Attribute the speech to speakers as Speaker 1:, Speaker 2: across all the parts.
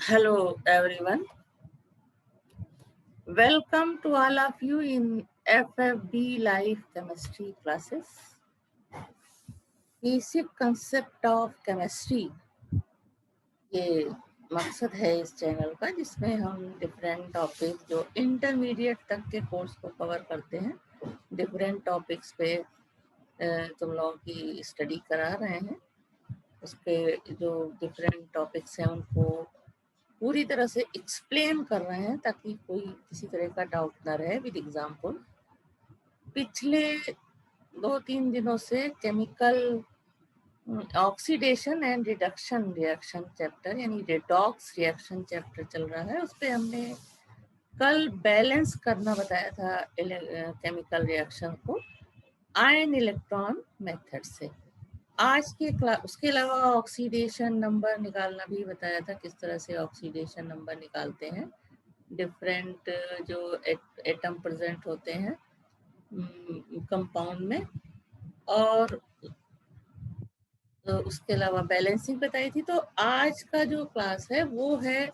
Speaker 1: Hello everyone. Welcome to all of you in FFB Live Chemistry classes. Basic concept of chemistry ये मकसद है इस channel का, जिसमें हम डिफरेंट टॉपिक जो इंटरमीडिएट तक के कोर्स को कवर करते हैं, डिफरेंट टॉपिक्स पे तुम लोगों की स्टडी करा रहे हैं। उसके जो डिफरेंट टॉपिक्स हैं उनको पूरी तरह से एक्सप्लेन कर रहे हैं ताकि कोई किसी तरह का डाउट ना रहे विद एग्जाम्पल। पिछले 2-3 दिनों से chemical oxidation and reduction reaction chapter यानी रेडॉक्स रिएक्शन चैप्टर चल रहा है। उस पर हमने कल बैलेंस करना बताया था केमिकल रिएक्शन को आयन इलेक्ट्रॉन मेथड से। आज के क्लास उसके अलावा ऑक्सीडेशन नंबर निकालना भी बताया था, किस तरह से ऑक्सीडेशन नंबर निकालते हैं। डिफरेंट जो एटम प्रेजेंट होते हैं कंपाउंड में, और उसके अलावा बैलेंसिंग बताई थी। तो आज का जो क्लास है वो है,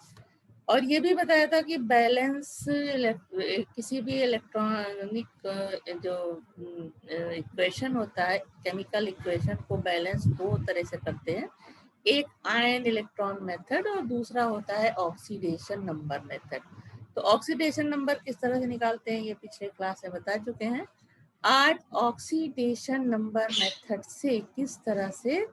Speaker 1: और ये भी बताया था कि बैलेंस किसी भी इलेक्ट्रॉनिक जो इक्वेशन होता है, केमिकल इक्वेशन को बैलेंस दो तरह से करते हैं। एक आयन इलेक्ट्रॉन मेथड और दूसरा होता है ऑक्सीडेशन नंबर मेथड। तो ऑक्सीडेशन नंबर किस तरह से निकालते हैं ये पिछले क्लास में बता चुके हैं। आज ऑक्सीडेशन नंबर मेथड से किस तरह से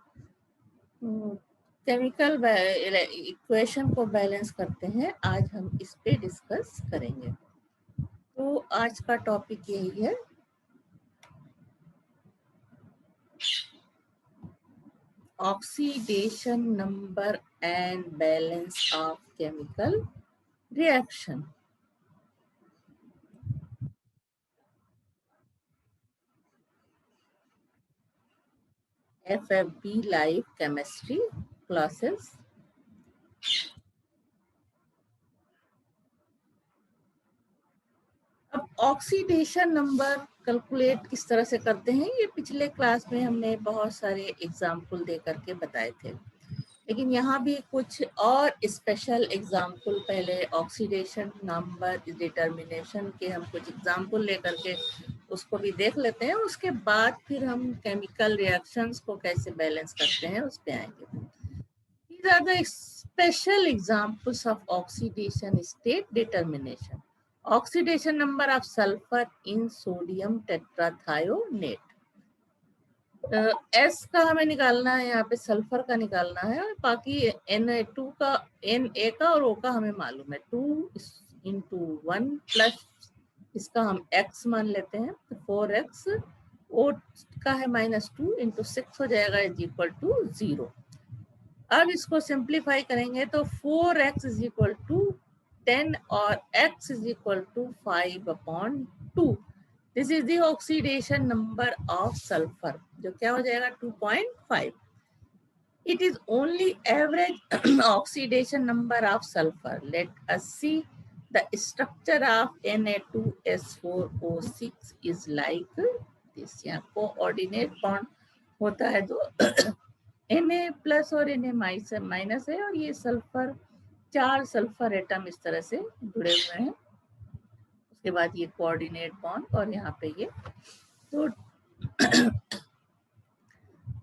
Speaker 1: केमिकल इक्वेशन को बैलेंस करते हैं, आज हम इस पे डिस्कस करेंगे। तो आज का टॉपिक यही है, oxidation number and balance of chemical reaction. FFB live chemistry classes. अब ऑक्सीडेशन नंबर कैलकुलेट किस तरह से करते हैं ये पिछले क्लास में हमने बहुत सारे एग्जाम्पल दे करके बताए थे, लेकिन यहाँ भी कुछ और स्पेशल एग्जाम्पल, पहले ऑक्सीडेशन नंबर डिटर्मिनेशन के हम कुछ एग्जाम्पल लेकर के उसको भी देख लेते हैं। उसके बाद फिर हम केमिकल रिएक्शंस को कैसे बैलेंस करते हैं उस पे आएंगे। These are the special examples of oxidation state determination. Oxidation number of sulfur in sodium tetrathionate. S का हमें निकालना है, यहाँ पे सल्फर का निकालना है, और बाकी Na2 का, Na का और O का हमें मालूम है। 2 × 1 प्लस इसका हम x मान लेते हैं, तो 4x, O का है -2 × 6 हो जाएगा = 0। अब इसको सिंप्लीफाई करेंगे तो 4x = 10 और x = 5/2। This is the oxidation number of sulphur, जो क्या हो जाएगा 2.5। It is only average oxidation number of sulphur. Let us see the structure of Na2S4O6 is like this. यहाँ कोऑर्डिनेट बॉन्ड होता है जो Na+ और Na- माइनस है, और ये सल्फर 4 सल्फर एटम इस तरह से जुड़े हुए हैं। उसके बाद ये कोऑर्डिनेट बॉन्ड और यहाँ पे ये। तो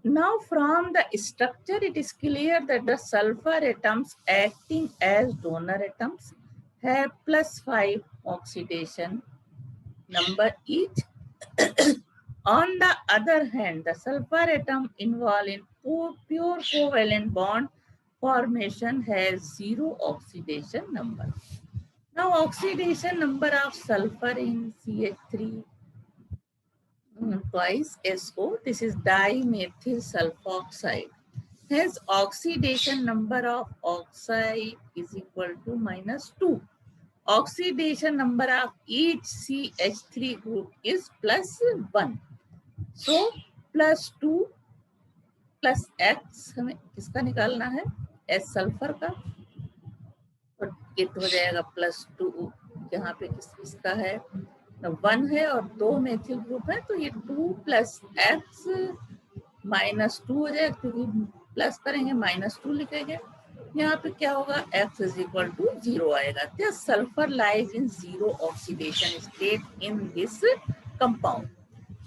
Speaker 1: now from the structure it is clear that the sulfur atoms acting as donor atoms have +5 oxidation number each. On the other hand, the sulfur atom involved in pure covalent bond formation has 0 oxidation number. Now, oxidation number of sulfur in CH3 twice SO, this is dimethyl sulfoxide, has oxidation number of oxide is equal to -2. Oxidation number of each CH3 group is +1. So +2 + x हमें किसका निकालना है, S sulphur का, और ये तो हो जाएगा +2, यहाँ पे किसका है 1 है और 2 मेथिल ग्रुप है, तो ये 2 + x -2 हो जाएगा, क्योंकि प्लस करेंगे -2 लिखेंगे। यहाँ पे क्या होगा, X इज इक्वल टू 0 आएगा। The sulfur lies in zero oxidation state in this compound.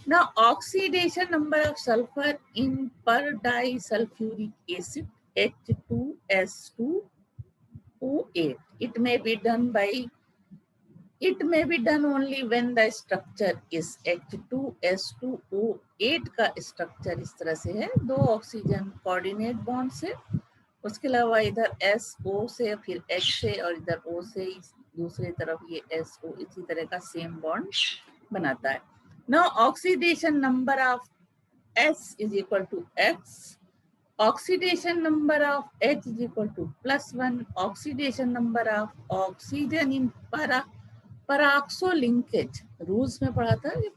Speaker 1: Now oxidation number of sulfur in per disulfuric acid H2S2O8. It may be done only when the structure is H2S2O8 का structure इस तरह से है, 2 oxygen coordinate bond से, उसके अलावा इधर SO से, फिर H से, और इधर O से, दूसरी तरफ ये SO इसी तरह का सेम बॉन्ड बनाता है। Now oxidation number of S is equal to X. Oxidation number of H is equal to +1. Oxidation number of oxygen in peroxo linkage. Rules में पढ़ा था कि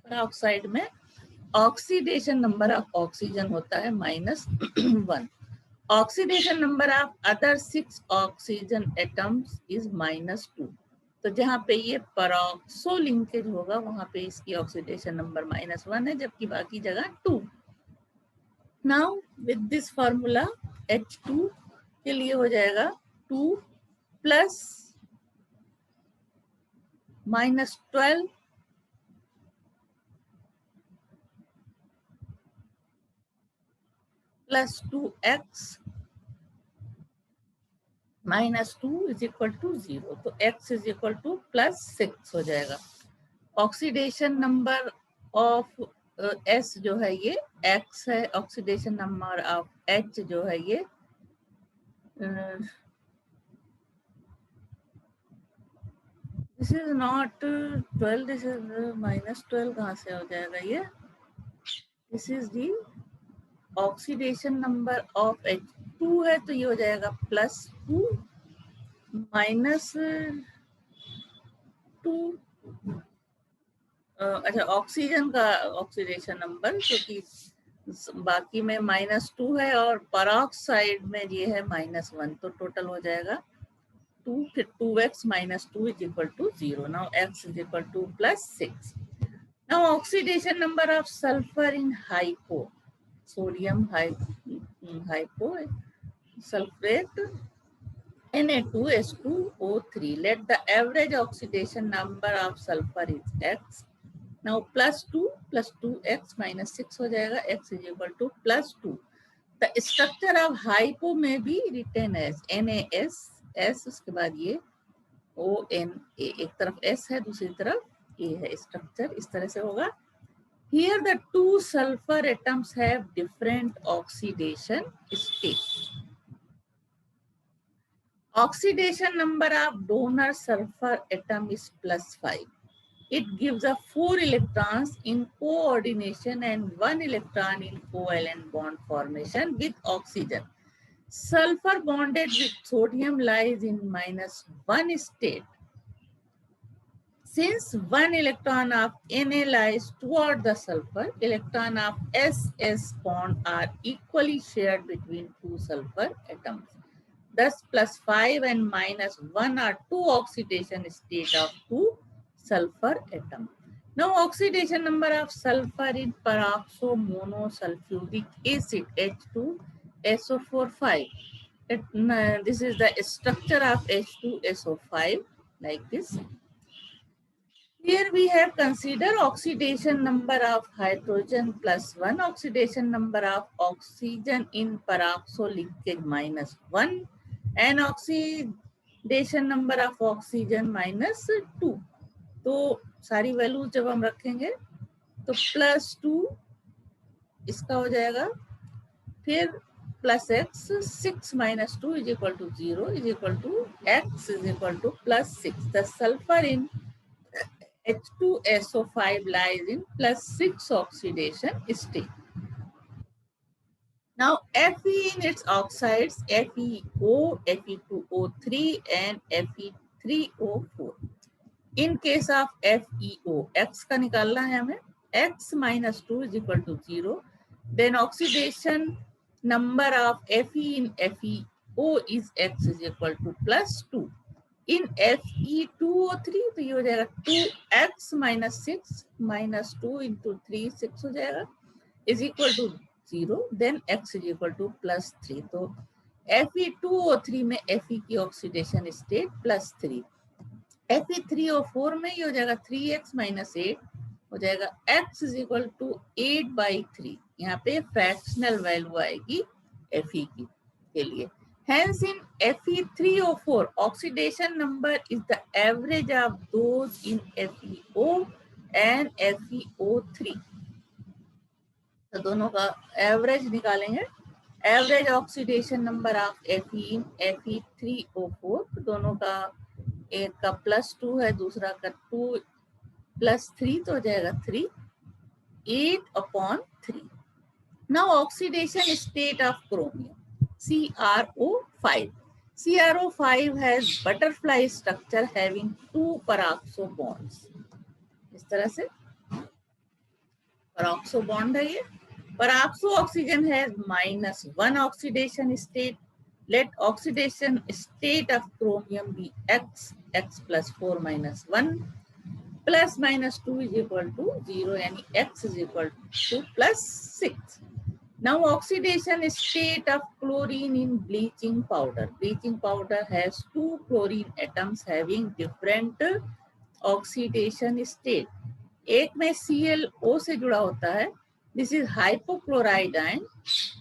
Speaker 1: peroxide में ऑक्सीडेशन नंबर ऑफ ऑक्सीजन होता है -1. Oxidation number of other 6 oxygen atoms is -2. तो जहाँ पे ये पेरोक्सो लिंकेज होगा वहां पे इसकी ऑक्सीडेशन नंबर -1 है, जबकि बाकी जगह 2. Now with this formula H2 के लिए हो जाएगा 2 plus -12 plus 2x -2 is equal to 0. तो x इज इक्वल टू +6 हो जाएगा. ऑक्सीडेशन नंबर ऑफ S जो है ये x है, ऑक्सीडेशन नंबर ऑफ H जो है ये this is not 12, this is -12. कहाँ से हो जाएगा ये? This is the oxidation number of H2 है, तो ये हो जाएगा +2 -2. अच्छा, ऑक्सीजन का ऑक्सीडेशन नंबर, क्योंकि बाकी में -2 है और पेरोक्साइड में ये है -1, तो टोटल हो जाएगा 2, फिर 2x -2 is equal to 0. Now x is equal to +6. Now oxidation number of sulphur in hypo, sodium hypo sulphate Na2H2O3. Let the average oxidation number of sulfur is x. Now +2 plus 2x minus 6 हो जाएगा. X is equal to +2. The structure of hypo may be written as NaS, S उसके बाद ये ONA, एक तरफ S है दूसरी तरफ A है. स्ट्रक्चर इस तरह से होगा. Here the 2 sulfur atoms have different oxidation state. Oxidation number of donor sulfur atom is +5. It gives a 4 electrons in coordination and 1 electron in covalent bond formation with oxygen. Sulfur bonded with sodium lies in -1 state. Since 1 electron of Na lies toward the sulfur, electron of SS bond are equally shared between 2 sulfur atoms. Thus +5 and -1 are 2 oxidation state of 2 sulfur atom. Now oxidation number of sulfur in peroxo monosulfuric acid H2SO4 5. This is the structure of H2SO5 like this. Here we have considered oxidation number of hydrogen +1, oxidation number of oxygen in peroxo linkage -1, and oxidation number of oxygen -2. तो सारी value जब हम रखेंगे तो +2 इसका हो जाएगा, फिर +x, 6 - 2 is equal to 0 is equal to x is equal to +6. The sulfur in H2SO5 lies in +6 oxidation state. Now Fe in its oxides FeO, Fe2O3 and Fe3O4. In case of FeO, x का निकालना है हमें, x -2 is equal to 0. Then oxidation number of Fe in FeO is x is equal to +2. In Fe2O3 तो ये हो जाएगा 2x -6 -2 into 3 6 हो जाएगा, is equal to 0, then X is equal to +3. तो Fe2O3 में Fe की ऑक्सीडेशन स्टेट +3, Fe3O4 में ये हो जाएगा 3x - 8, हो जाएगा X is equal to 8/3. यहाँ पे फ्रैक्शनल वैल्यू आएगी Fe की के लिए. Hence in Fe3O4 oxidation number is the average of those in FeO and FeO3. तो दोनों का एवरेज निकालेंगे. Average oxidation number of Fe in Fe3O4, दोनों का एक का +2 है, दूसरा का 2 + 3, तो हो जाएगा 3, 8/3. Now oxidation state of chromium, CrO5. CrO5 has butterfly structure having 2 peroxo bonds. इस तरह से peroxo bond है ये. Peroxo oxygen has -1 oxidation state. Let oxidation state of chromium be X, X + 4 - 1, + -2 is equal to 0, यानी X is equal to +6. Now oxidation state of chlorine in bleaching powder. Bleaching powder has 2 chlorine atoms having different oxidation state. एक में ClO से जुड़ा होता है. This is hypochlorite ion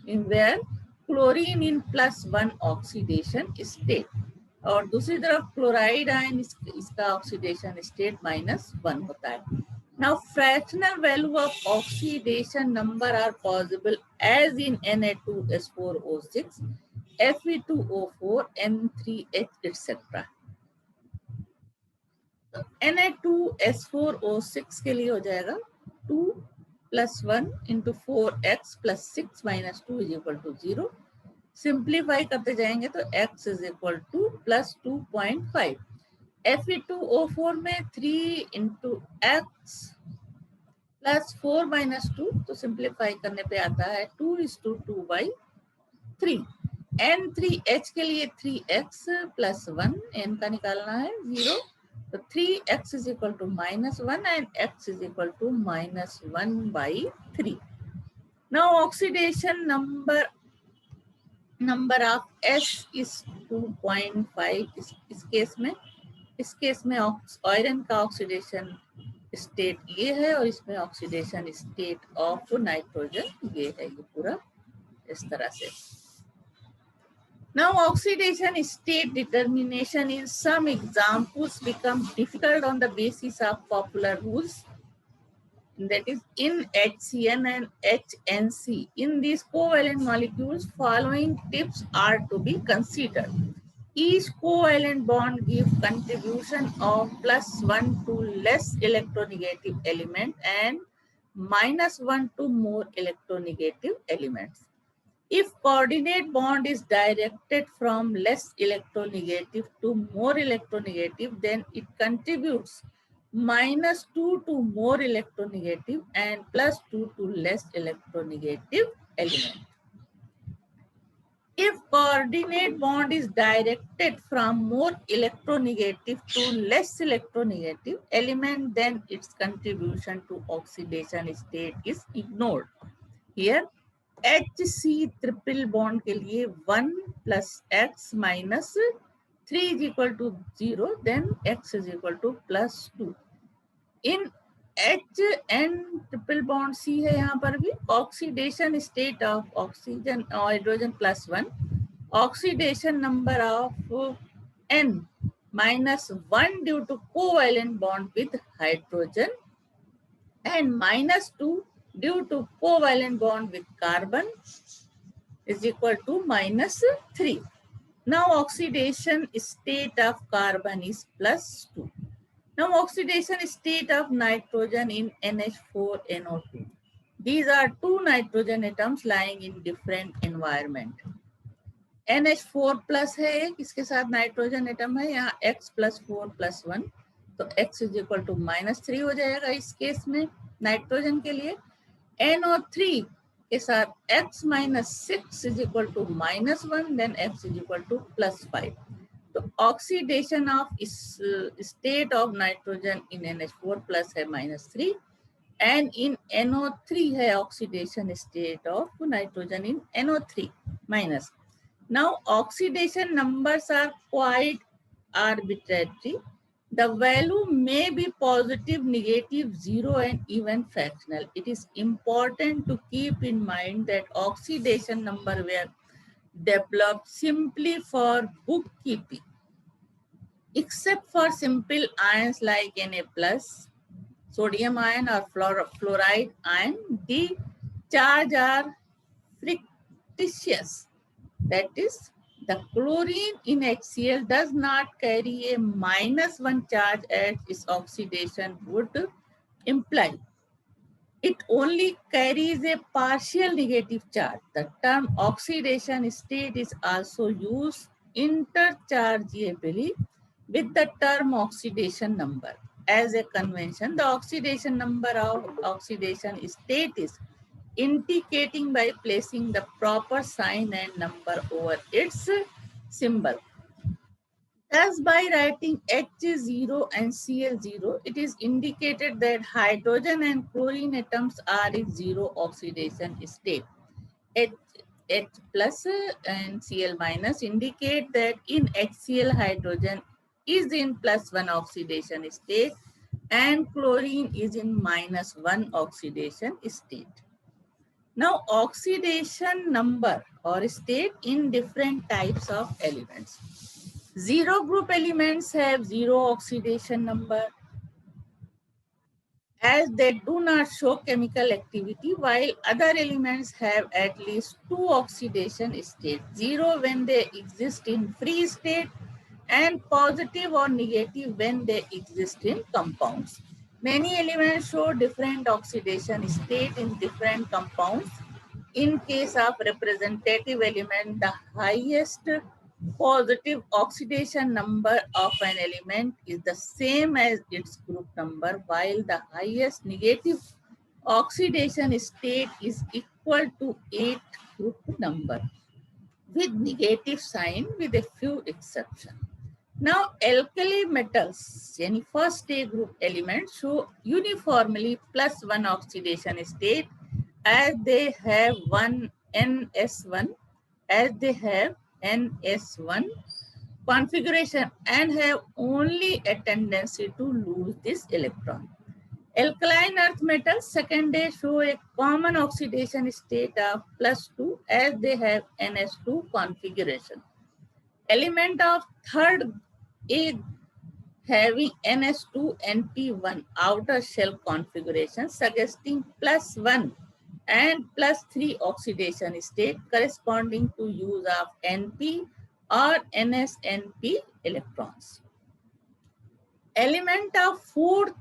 Speaker 1: in where chlorine in +1 oxidation state. और दूसरी तरफ chloride ion इसका ऑक्सीडेशन स्टेट -1 होता है. Now fractional value of oxidation number are possible as in Na2S4O6, Fe2O4, N3H, etc. तो Na2S4O6 के लिए हो जाएगा 2 + 1 × 4x + 6 - 2 is equal to 0. Simplify करते जाएंगे तो X is equal to +2.5. Fe2O4 में 3 × x + 4 - 2, तो सिंप्लीफाई करने पे आता है 2:2/3. N3H के लिए 3x + 1, n का निकालना है 0, तो 3x is equal to -1 and x is equal to -1/3. Now oxidation number of S is 2.5. इस केस में आयरन का ऑक्सीडेशन स्टेट ये है और इसमें ऑक्सीडेशन स्टेट ऑफ नाइट्रोजन ये है, ये पूरा इस तरह से. Now oxidation state determination in some examples become difficult on the basis of popular rules. That is in HCN and HNC. In these covalent molecules, following tips are to be considered. Each covalent bond gives contribution of +1 to less electronegative element and -1 to more electronegative elements. If coordinate bond is directed from less electronegative to more electronegative, then it contributes -2 to more electronegative and +2 to less electronegative element. If coordinate bond is directed from more electronegative to less electronegative element, then its contribution to oxidation state is ignored. Here HC triple bond के लिए 1 + x - 3 is equal to 0, then x is equal to +2. In HN triple bond C है, यहाँ पर भी oxidation state of oxygen hydrogen +1, oxidation number of N -1 due to covalent bond with hydrogen and -2 due to covalent bond with carbon is equal to -3. Now oxidation state of carbon is +2. Now oxidation state of nitrogen in NH4NO2. These are 2 nitrogen atoms lying in different environment. NH4+ है एक, इसके साथ nitrogen atom है, यहाँ X + 4 + 1, तो X is equal to -3 हो जाएगा इस केस में नाइट्रोजन के लिए. NO3 के साथ X - 6 is equal to -1, then X is equal to +5. तो oxidation of state of nitrogen in NH4+ है -3, and in NO3 है oxidation state of nitrogen in NO3 minus. Now oxidation numbers are quite arbitrary. The value may be positive, negative, zero, and even fractional. It is important to keep in mind that oxidation number were developed simply for bookkeeping. Except for simple ions like Na plus, sodium ion or fluoride ion, the charge are fictitious. That is, the chlorine in HCl does not carry a -1 charge as its oxidation would imply. It only carries a partial negative charge. The term oxidation state is also used interchangeably with the term oxidation number. As a convention, the oxidation number of oxidation state is indicating by placing the proper sign and number over its symbol. Thus, by writing H0 and Cl0, it is indicated that hydrogen and chlorine atoms are in zero oxidation state. H plus and Cl minus indicate that in HCl hydrogen is in +1 oxidation state and chlorine is in -1 oxidation state. Now, oxidation number or state in different types of elements. Zero group elements have zero oxidation number as they do not show chemical activity, while other elements have at least two oxidation states, zero when they exist in free state and positive or negative when they exist in compounds. Many elements show different oxidation state in different compounds. In case of representative element, the highest positive oxidation number of an element is the same as its group number, while the highest negative oxidation state is equal to 8 group number with negative sign with a few exceptions. Now, alkali metals, any first A group elements show uniformly +1 oxidation state as they have NS1 configuration and have only a tendency to lose this electron. Alkaline earth metals second day show a common oxidation state of +2 as they have NS2 configuration. Element of third A having NS2 NP1 outer shell configuration suggesting +1 and +3 oxidation state corresponding to use of NP or NSNP electrons. Element of fourth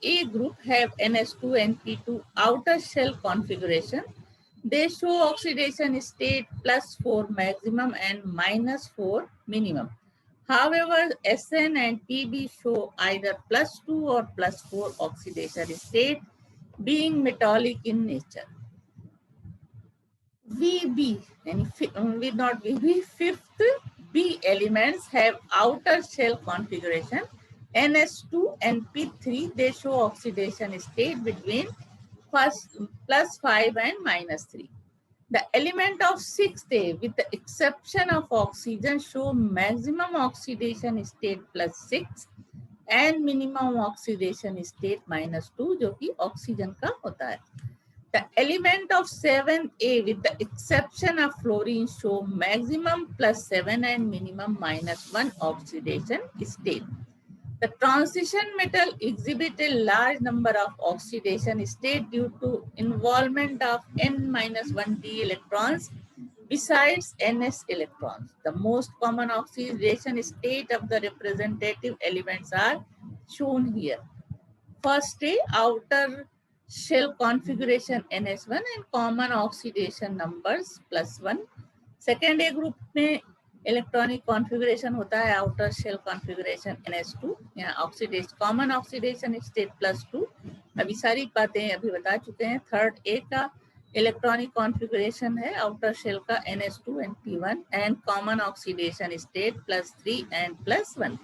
Speaker 1: A group have NS2 NP2 outer shell configuration. They show oxidation state +4 maximum and -4 minimum. However, SN and PB show either +2 or +4 oxidation state, being metallic in nature. VB, and not VB, fifth B elements have outer shell configuration. NS2 and P3, they show oxidation state between +5 and -3. The element of 6th A, with the exception of oxygen, show maximum oxidation state +6 and minimum oxidation state -2, जो कि oxygen का होता है. The element of 7A, with the exception of fluorine, show maximum +7 and minimum -1 oxidation state. The transition metal exhibit a large number of oxidation state due to involvement of N-1d electrons besides Ns electrons. The most common oxidation state of the representative elements are shown here. First A, outer shell configuration NS1 and common oxidation numbers +1. Second A group में electronic configuration होता है outer shell configuration NS2, यहाँ oxidation common oxidation state +2. अभी सारी बातें अभी बता चुके हैं. थर्ड ए का इलेक्ट्रॉनिक कॉन्फ़िगरेशन है आउटर शेल का NS2 and P1 and common oxidation state +3 and +1.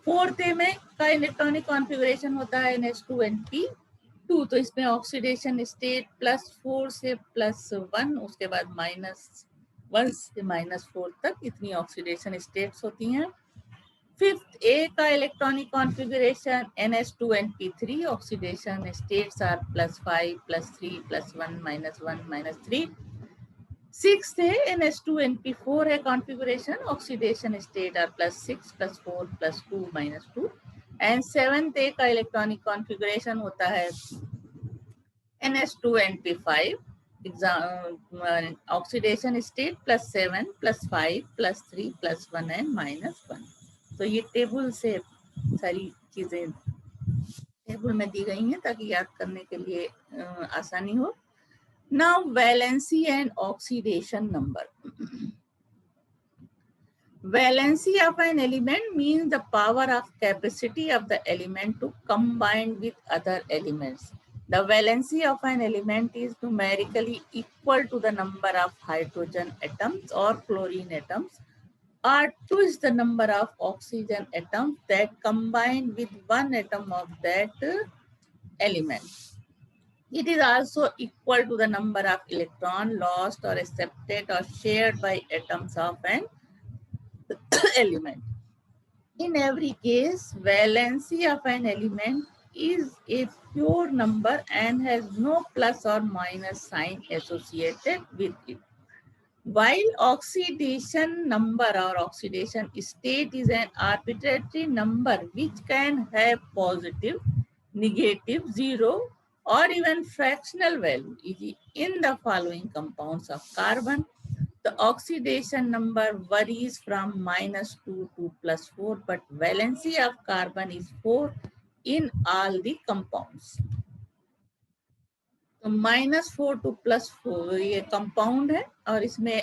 Speaker 1: 4th ए में का इलेक्ट्रॉनिक कॉन्फ़िगरेशन होता है NH2NP2, तो इसमें ऑक्सीडेशन स्टेट +4 से +1, उसके बाद -1 से -4 तक इतनी ऑक्सीडेशन स्टेट्स होती हैं। 5th ए का electronic configuration NH2NP3, oxidation states are +5 +3 +1 -1 -3। 6th है NH2NP4 है configuration, oxidation state are +6 +4 +2 -2। And 7th A का इलेक्ट्रॉनिक कॉन्फ़िगरेशन होता है NH2NP5, ऑक्सीडेशन स्टेट +7 +5 +3 +1 एंड -1। तो ये टेबल से सारी चीजें टेबल में दी गई हैं ताकि याद करने के लिए आसानी हो। Now valency and oxidation number. Valency of an element means the power of capacity of the element to combine with other elements. The valency of an element is numerically equal to the number of hydrogen atoms or chlorine atoms. R2 is the number of oxygen atoms that combine with one atom of that element. It is also equal to the number of electrons lost or accepted or shared by atoms of an element. In every case, valency of an element is a pure number and has no plus or minus sign associated with it. While oxidation number or oxidation state is an arbitrary number which can have positive, negative, zero, or even fractional value, e.g. in the following compounds of carbon, the oxidation number varies from -2 to +4, but valency of carbon is 4 in all the compounds. तो -4 to +4 ये compound है और इसमें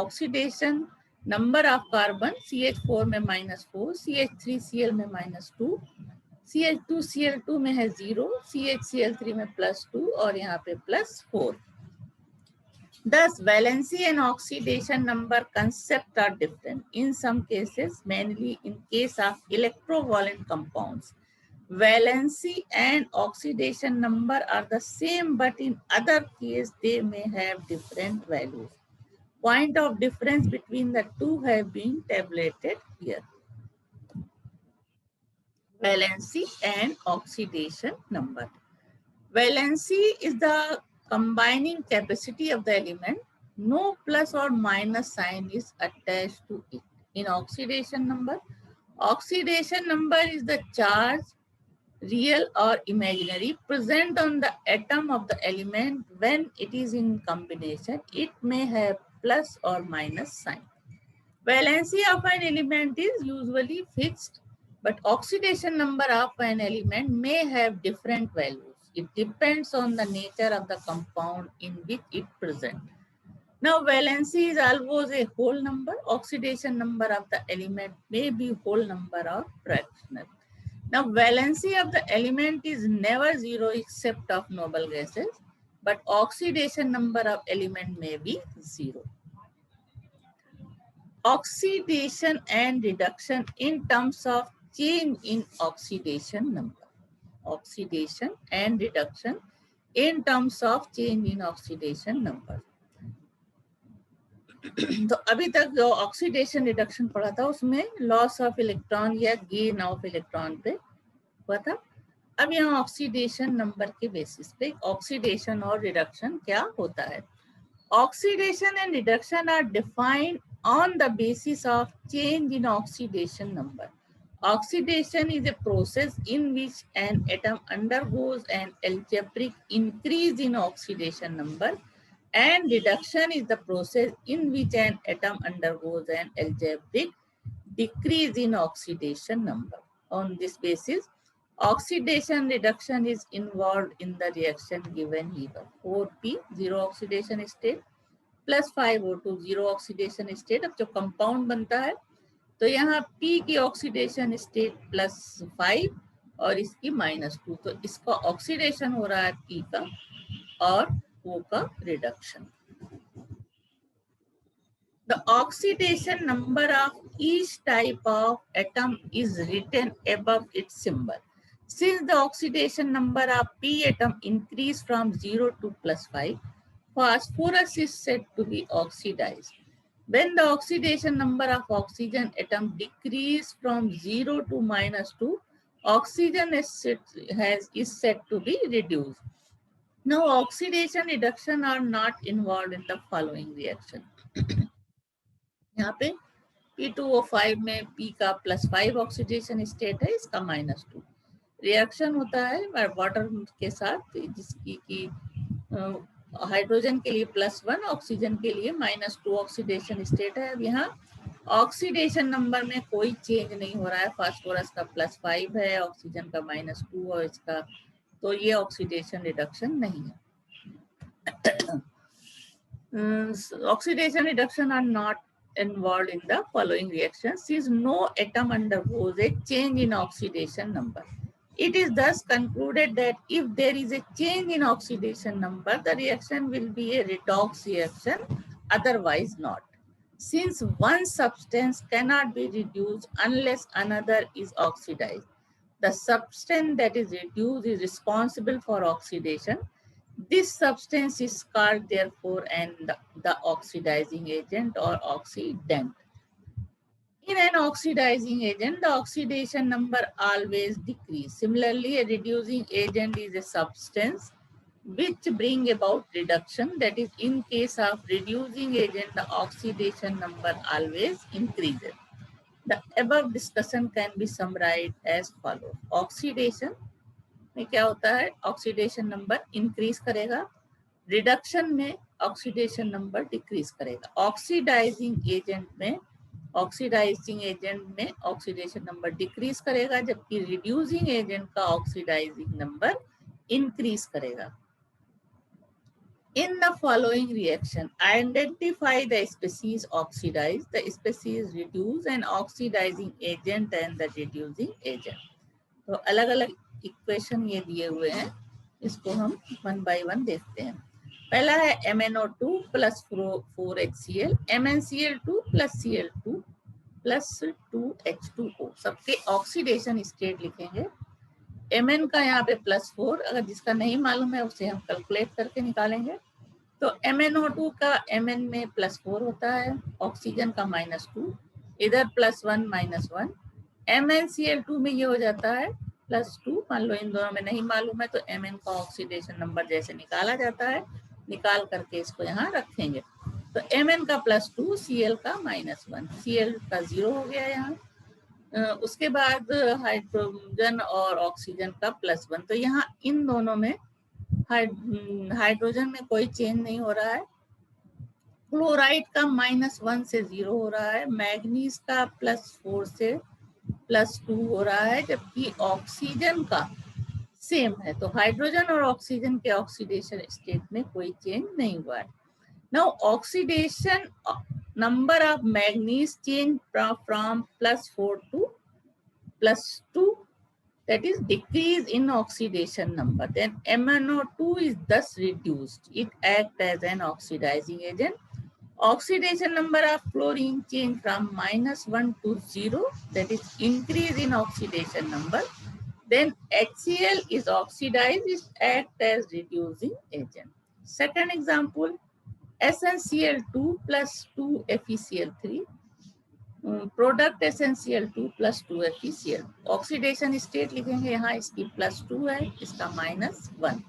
Speaker 1: oxidation number of carbon CH4 में -4, CH3Cl में -2, CH2Cl2 में है 0, CHCl3 में +2 और यहाँ पे +4. Thus, valency and oxidation number concept are different. In some cases, mainly in case of electrovalent compounds, valency and oxidation number are the same, but in other cases, they may have different values. Point of difference between the two have been tabulated here. Valency and oxidation number. Valency is the combining capacity of the element. No plus or minus sign is attached to it. In oxidation number is the charge, real or imaginary, present on the atom of the element when it is in combination. It may have plus or minus sign. Valency of an element is usually fixed, but oxidation number of an element may have different values. It depends on the nature of the compound in which it presents. Now, valency is always a whole number. Oxidation number of the element may be whole number or fractional. Now, valency of the element is never zero except of noble gases, but oxidation number of element may be 0. Oxidation and reduction in terms of change in oxidation number. Oxidation and reduction in terms of change in oxidation number. तो अभी तक जो oxidation reduction पढ़ा था उसमें loss of electron या gain of electron पे हुआ था. अब यहाँ ऑक्सीडेशन नंबर के बेसिस पे ऑक्सीडेशन और रिडक्शन क्या होता है. Oxidation and reduction are defined on the basis of change in oxidation number. Oxidation is a process in which an atom undergoes an algebraic increase in oxidation number, and reduction is the process in which an atom undergoes an algebraic decrease in oxidation number. On this basis, oxidation reduction is involved in the reaction given here. 4p, 0 oxidation state, +5O2, 0 oxidation state. अब जो compound बनता है तो यहाँ P की oxidation state +5 और इसकी -2, तो इसका ऑक्सीडेशन हो रहा है P का और O का reduction. The oxidation number of each type of atom is written above its symbol. Since the oxidation number of p atom increase from 0 to +5, phosphorus is said to be oxidized. When the oxidation number of oxygen atom decrease from 0 to -2, oxygen is said to be reduced. Now, oxidation reduction are not involved in the following reaction. यहाँ पे P2O5 में P का +5 oxidation state है, इसका -2 reaction होता है water के साथ, जिसकी कि हाइड्रोजन के लिए +1, ऑक्सीजन के लिए -2 ऑक्सीडेशन स्टेट है। अब यहाँ ऑक्सीडेशन नंबर में कोई चेंज नहीं हो रहा है, फास्फोरस का +5 है, ऑक्सीजन का -2 और इसका, तो ये ऑक्सीडेशन रिडक्शन नहीं है। Oxidation reduction are not involved in the following reactions since no atom undergoes a change in oxidation number. It is thus concluded that if there is a change in oxidation number, the reaction will be a redox reaction, otherwise not. Since one substance cannot be reduced unless another is oxidized, the substance that is reduced is responsible for oxidation. This substance is called therefore the oxidizing agent or oxidant. In an oxidizing agent, the oxidation number always decreases. Similarly, a reducing agent is a substance which bring about reduction. That is, in case of reducing agent, the oxidation number always increases. The above discussion can be summarized as follows. Oxidation में क्या होता है, oxidation number increase करेगा, reduction में oxidation number decrease करेगा। Oxidising agent में oxidation number decrease करेगा, जबकि रिड्यूसिंग एजेंट का ऑक्सीडाइजिंग नंबर इंक्रीज करेगा। In the following reaction, identify the species oxidized, the species reduced, and oxidizing agent and the reducing agent. तो अलग अलग equation ये दिए हुए हैं, इसको हम 1 by 1 देखते हैं। पहला है MnO2 + 4HCl, MnCl2 + Cl2 + 2H2O, सबके ऑक्सीडेशन स्टेट लिखेंगे। Mn का यहाँ पे +4, अगर जिसका नहीं मालूम है उसे हम कैलकुलेट करके निकालेंगे। तो MnO2 का Mn में +4 होता है, ऑक्सीजन का -2, इधर +1 -1, MnCl2 में ये हो जाता है +2। मान लो इन दोनों में नहीं मालूम है तो Mn का ऑक्सीडेशन नंबर जैसे निकाला जाता है, निकाल करके इसको यहाँ रखेंगे। तो Mn का +2, Cl का -1, Cl का 0 हो गया यहाँ। उसके बाद हाइड्रोजन और ऑक्सीजन का +1, तो यहाँ इन दोनों में हाइड्रोजन में कोई चेंज नहीं हो रहा है। क्लोराइड का -1 से 0 हो रहा है, मैग्नीज का +4 से +2 हो रहा है, जबकि ऑक्सीजन का सेम है। तो हाइड्रोजन और ऑक्सीजन के ऑक्सीडेशन स्टेट में कोई चेंज नहीं हुआ है। Now oxidation number of manganese change from +4 to +2, that is decrease in oxidation number. Then MnO2 is thus reduced. It acts as an oxidizing agent. Oxidation number of chlorine change from -1 to 0, that is increase in oxidation number. Then HCl is oxidized, it acts as reducing agent. Second example, SnCl2 + 2FeCl3, product SnCl2 + 2FeCl। Oxidation state लिखेंगे यहाँ, इसकी +2 है, इसका -1,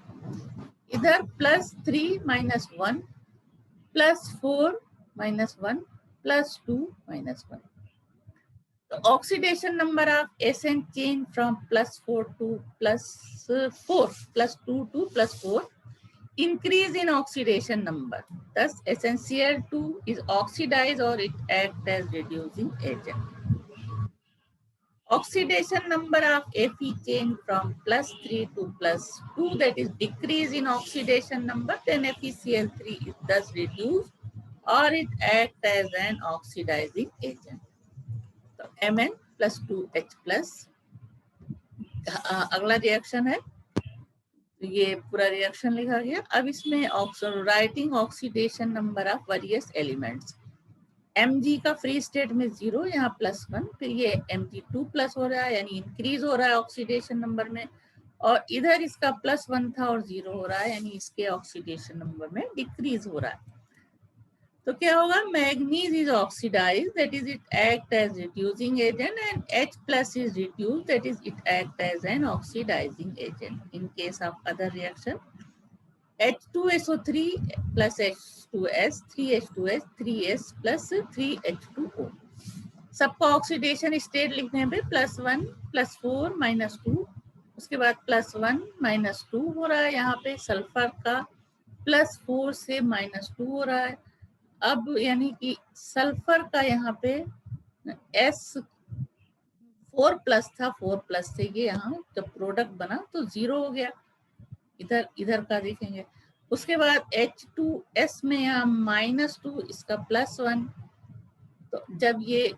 Speaker 1: इधर +3 -1 +4 -1 +2 -1। तो oxidation number of Sn change from +4 to +4 +2 to +4, increase in oxidation number. Thus, SnCl2 is oxidized or it acts as reducing agent. Oxidation number of Fe change from +3 to +2, that is decrease in oxidation number. Then FeCl3 is thus reduced or it acts as an oxidizing agent. So Mn + 2H+। अगला reaction है, ये पूरा reaction लिखा गया। अब इसमें writing oxidation number of various elements. Mg का free state में 0, यहाँ +1, फिर ये Mg2 प्लस हो रहा है यानी इंक्रीज हो रहा है ऑक्सीडेशन नंबर में, और इधर इसका +1 था और 0 हो रहा है यानी इसके ऑक्सीडेशन नंबर में डिक्रीज हो रहा है। तो क्या होगा, manganese is oxidise, that is it act as reducing agent, and H+ is reduce, that is it act as an oxidising agent. In case of other reaction H2SO3 plus H2S, 3H2S, 3S plus 3H2O। सबका oxidation state लिखने पे +1 +4 -2, उसके बाद +1 -2 हो रहा है। यहाँ पे सल्फर का +4 से -2 हो रहा है। अब यानी कि सल्फर का यहाँ पे S4+ था, 4+ से ये यहाँ जब प्रोडक्ट बना तो 0 हो गया। इधर का देखेंगे। उसके बाद H2S में यहाँ -2, इसका +1, तो जब ये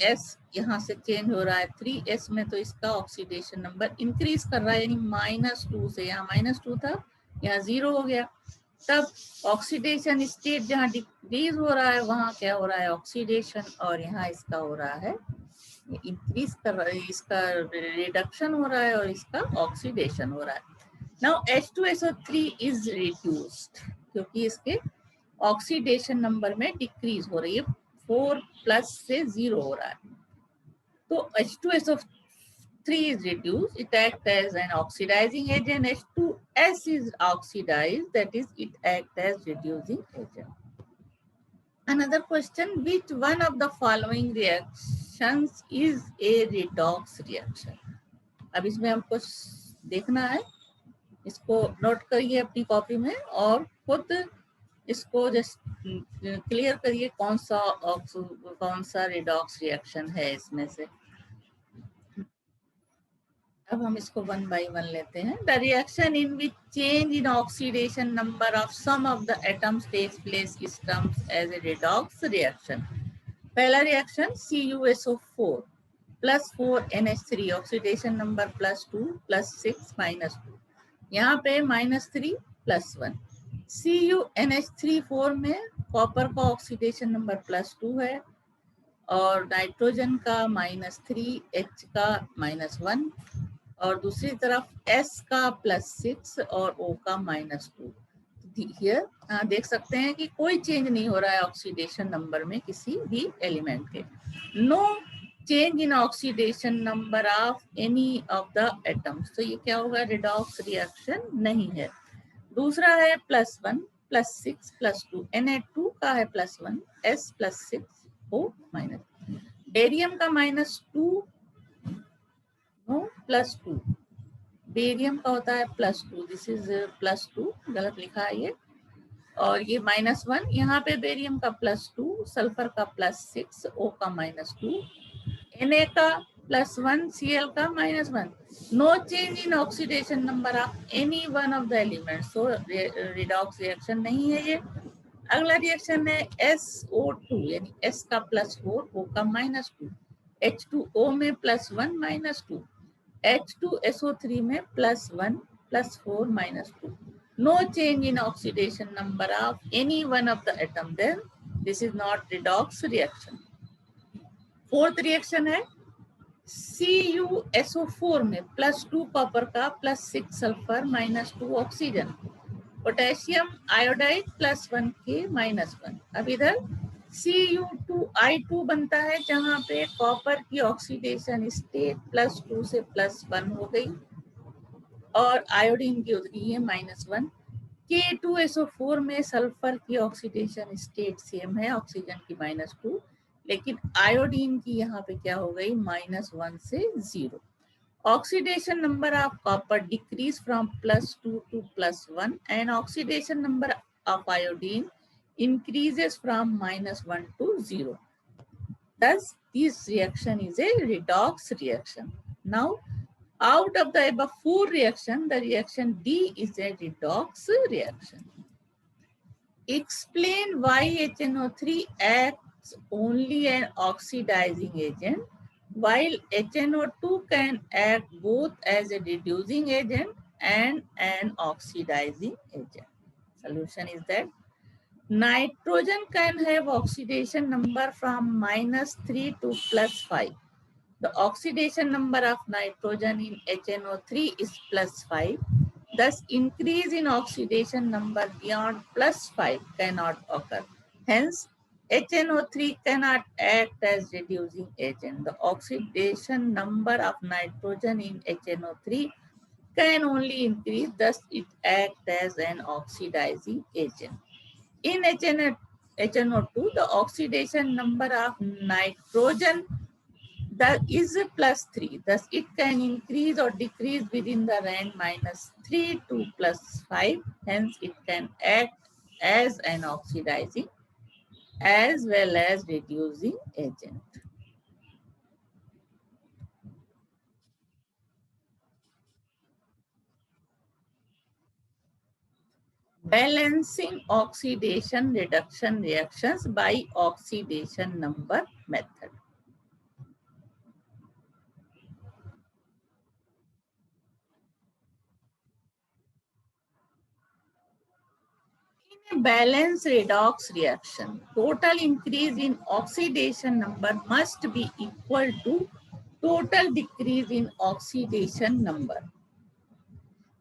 Speaker 1: S यहाँ से चेंज हो रहा है 3S में, तो इसका ऑक्सीडेशन नंबर इंक्रीज कर रहा है, यानी -2 से यहाँ -2 था, यहाँ 0 हो गया। तब ऑक्सीडेशन स्टेट जहाँ डिक्रीज हो रहा है वहाँ क्या हो रहा है, ऑक्सीडेशन, और यहाँ इसका हो रहा है इंक्रीज कर रहा है, इसका रिडक्शन हो रहा है और इसका ऑक्सीडेशन हो रहा है। Now H2SO3 is reduced क्योंकि इसके ऑक्सीडेशन नंबर में डिक्रीज हो रही है, 4+ से 0 हो रहा है। तो H2SO3 is reduced, it acts as an oxidizing agent. H2S is oxidized, that is it acts as reducing agent. Another question, which one of the following reactions is a redox reaction? अब इसमें हमको देखना है, इसको note करिए अपनी copy में और खुद इसको जस्ट क्लियर करिए कौन सा रिडॉक्स रिएक्शन है इसमें से। अब हम इसको 1 by 1 लेते हैं। The reaction in which change in oxidation number of some of the atoms takes place is termed as a redox reaction. पहला reaction CuSO4 +4 NH3, oxidation number +2 +6 -2, यहाँ पे -3 +1। CuNH3 में कॉपर का ऑक्सीडेशन नंबर +2 है और nitrogen का -3, H का -1, और दूसरी तरफ S का +6 और O का -2। हियर देख सकते हैं कि कोई चेंज नहीं हो रहा है ऑक्सीडेशन नंबर में किसी भी एलिमेंट के। No change in oxidation number of any of the atoms, तो ये क्या होगा, रिडॉक्स रिएक्शन नहीं है। दूसरा है +1 +6 +2, Na2 का है +1, S +6 O -, बेरियम का -2 +2, बेरियम का होता है +2, दिस इज +2, गलत लिखा है ये, और ये -1, यहाँ पे बेरियम का +2, सल्फर का +6, O का -2, Na का +1, Cl का -1। No change in oxidation number of any one of the elements, so redox reaction नहीं है ये। अगला रिएक्शन है SO2 यानी S का +4, O का -2, H2O में +1 -2, H2SO3 में +1 +4 -2. No change in oxidation number of any one of the atom, then this is not redox reaction. Fourth reaction है CuSO4 में +2 कॉपर का +6 सल्फर -2 ऑक्सीजन, पोटेशियम आयोडाइड +1 के -1। अब इधर Cu2I2 बनता है जहां पे कॉपर की ऑक्सीडेशन स्टेट +2 से +1 हो गई और आयोडीन की उतरी है -1। K2SO4 में सल्फर की ऑक्सीडेशन स्टेट सेम है, ऑक्सीजन की -2, लेकिन आयोडीन की यहाँ पे क्या हो गई, -1 से 0। Oxidation number of copper decrease from +2 to +1 and oxidation number of iodine increases from -1 to 0. Thus, this reaction is a redox reaction. Now, out of the above 4 reactions, the reaction D is a redox reaction. Explain why HNO3 acts only an oxidizing agent, while HNO2 can act both as a reducing agent and an oxidizing agent. Solution is that Nitrogen can have oxidation number from -3 to +5. The oxidation number of nitrogen in HNO3 is +5. Thus, increase in oxidation number beyond +5 cannot occur. Hence, HNO3 cannot act as reducing agent. The oxidation number of nitrogen in HNO3 can only increase, thus it acts as an oxidizing agent. In HNO2, the oxidation number of nitrogen that is +3. Thus, it can increase or decrease within the range -3 to +5. Hence, it can act as an oxidizing as well as reducing agent. Balancing oxidation reduction reactions by oxidation number method. In a balanced redox reaction, total increase in oxidation number must be equal to total decrease in oxidation number.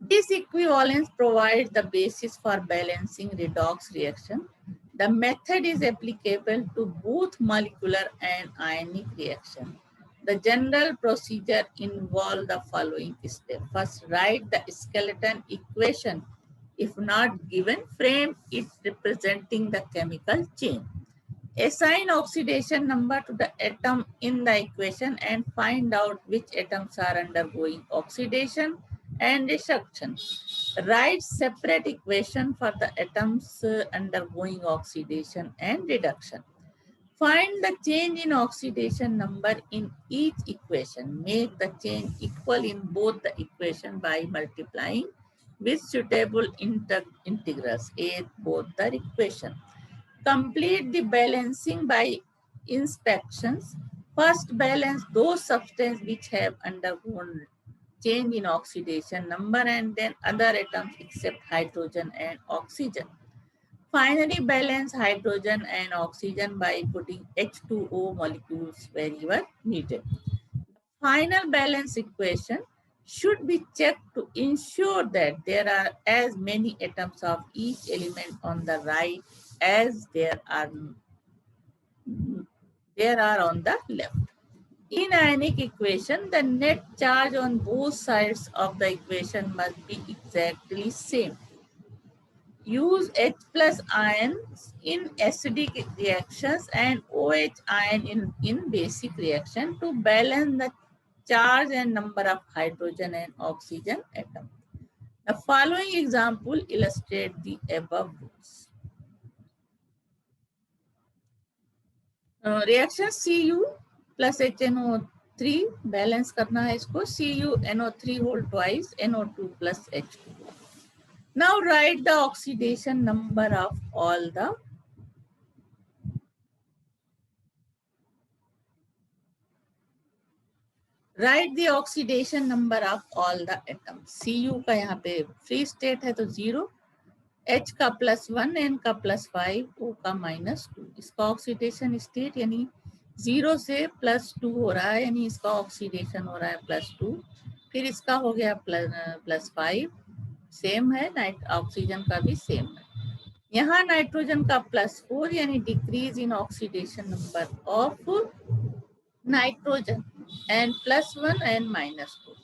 Speaker 1: This equivalence provides the basis for balancing redox reaction. The method is applicable to both molecular and ionic reaction. The general procedure involves the following steps. First, write the skeleton equation. If not given, frame it representing the chemical chain. Assign oxidation number to the atom in the equation and find out which atoms are undergoing oxidation and reduction. Write separate equation for the atoms undergoing oxidation and reduction. Find the change in oxidation number in each equation. Make the change equal in both the equation by multiplying with suitable integrals in both the equation. Complete the balancing by inspections. First, balance those substances which have undergone change in oxidation number and then other atoms except hydrogen and oxygen. Finally, balance hydrogen and oxygen by putting H2O molecules wherever needed. Final balance equation should be checked to ensure that there are as many atoms of each element on the right as there are on the left. In ionic equation, the net charge on both sides of the equation must be exactly same. Use H plus ions in acidic reactions and OH ion in basic reaction to balance the charge and number of hydrogen and oxygen atoms. The following example illustrates the above rules. Reaction Cu plus HNO3 balance करना है इसको. CuNO3 whole twice NO2 plus H2. Now write the oxidation number of all the write the oxidation number of all the atoms. Cu का यहाँ पे free state है तो 0, H का +1, N का +5, O का -2. इसका ऑक्सीडेशन स्टेट यानी 0 से +2 हो रहा है, यानी इसका ऑक्सीडेशन हो रहा है +2. फिर इसका हो गया +5, सेम है. ऑक्सीजन का भी सेम है. यहाँ नाइट्रोजन का +4 यानी decrease in oxidation number of nitrogen and +1 and -2.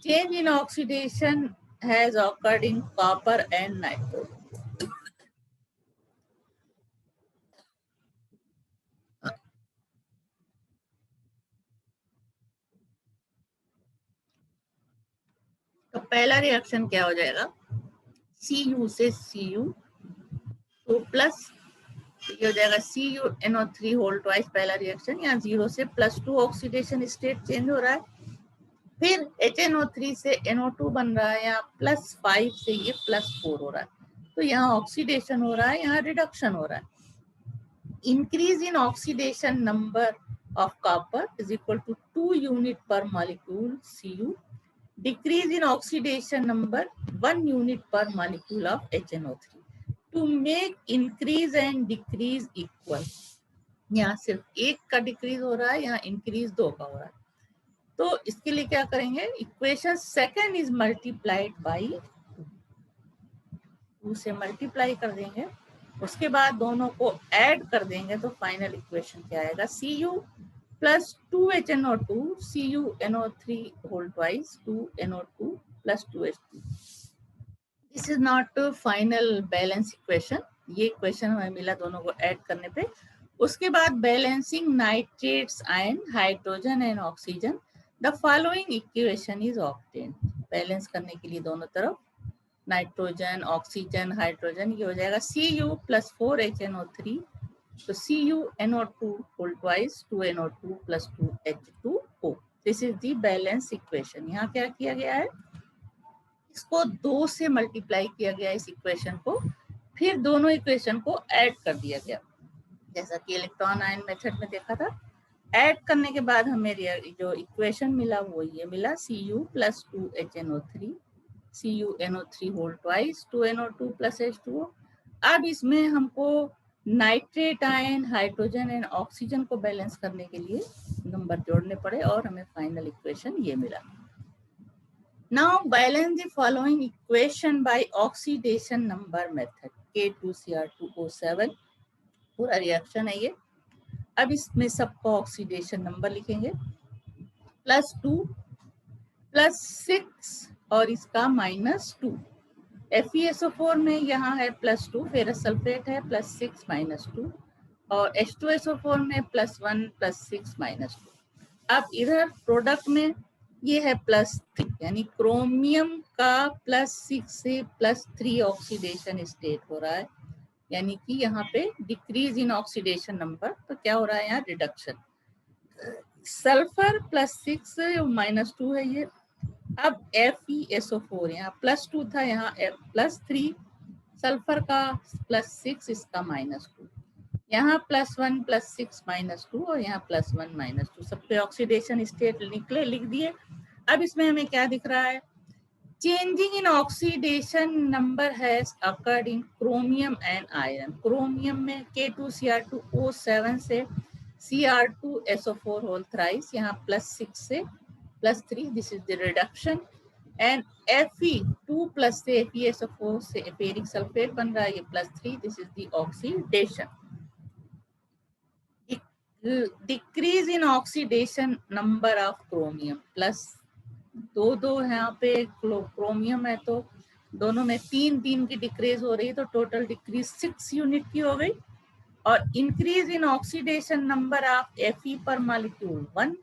Speaker 1: Change in oxidation has occurred in copper and nitrogen. तो पहला रिएक्शन क्या हो जाएगा, Cu से Cu तो प्लस ये हो जाएगा CuNO3 होल ट्वाइस पहला रिएक्शन. यहाँ 0 से +2 ऑक्सीडेशन स्टेट चेंज हो रहा है. फिर HNO3 से NO2 बन रहा है, यहाँ +5 से ये +4 हो रहा है. तो यहाँ ऑक्सीडेशन हो रहा है, यहाँ रिडक्शन हो रहा है. Increase in oxidation number of copper is equal to 2 unit per molecule Cu. Decrease in oxidation number 1 unit per molecule of HNO3. To make increase and decrease equal, यहाँ सिर्फ एक का डिक्रीज हो रहा है, यहाँ इंक्रीज दो का हो रहा है। तो इसके लिए क्या करेंगे, equation second is multiplied by 2 से मल्टीप्लाई कर देंगे, उसके बाद दोनों को ऐड कर देंगे तो फाइनल इक्वेशन क्या आएगा, Cu plus 2HNO2 CuNO3 whole twice 2NO2 plus 2H2। This is not final balance equation, ये इक्वेशन हमें मिला दोनों को ऐड करने पे। उसके बाद balancing nitrates ion hydrogen and oxygen, the following equation is obtained. Balance करने के लिए दोनों तरफ नाइट्रोजन ऑक्सीजन हाइड्रोजन, ये हो जाएगा Cu प्लस 4HNO3 तो CuNO2 whole twice 2NO2 plus 2H2O। This is the balance equation. यहाँ क्या किया गया है, इसको 2 से मल्टीप्लाई किया गया इस इक्वेशन को, फिर दोनों इक्वेशन को ऐड कर दिया गया, जैसा कि इलेक्ट्रॉन आयन मेथड में देखा था। ऐड करने के बाद हमें जो इक्वेशन मिला वो ये मिला, Cu plus 2HNO3 CuNO3 whole twice 2NO2 plus H2O। अब इसमें हमको nitrate ion hydrogen and oxygen को बैलेंस करने के लिए नंबर जोड़ने पड़े और हमें फाइनल इक्वेशन ये मिला। Now balance the following equation by oxidation number method, K2Cr2O7 पूरा रिएक्शन है ये। अब इसमें सबको ऑक्सीडेशन नंबर लिखेंगे, +2 +6 और इसका -2। FeSO4 में यहाँ है +2 फेरस सल्फेट है +6 -2 और H2SO4 में +1 +6 -2। अब इधर प्रोडक्ट में ये है +3, यानी क्रोमियम का +6 से +3 ऑक्सीडेशन स्टेट हो रहा है, यानी कि यहाँ पे डिक्रीज इन ऑक्सीडेशन नंबर। तो क्या हो रहा है यहाँ, रिडक्शन। सल्फर +6 -2 है ये। अब FeSO4 यहाँ +2 था, यहाँ +3, सल्फर का +6 इसका -2, यहाँ +1 +6 -2 और यहाँ +1 -2, सब पे ऑक्सीडेशन स्टेट निकले, लिख दिए। अब इसमें हमें क्या दिख रहा है, changing in oxidation number has occurred in chromium and iron. Chromium में K2Cr2O7 से Cr2SO4 होल थ्राइस, यहाँ +6 से +3, this is the reduction. And Fe2 plus से FeSO4 से फेरिक सल्फेट बन रहा है, ये +3, this is the oxidation. Decrease in oxidation number of chromium, +2 है यहाँ पे, क्रोमियम है तो दोनों में 3 की डिक्रीज हो रही है, तो टोटल डिक्रीज 6 यूनिट की हो गई। और increase in oxidation number of Fe per molecule 1,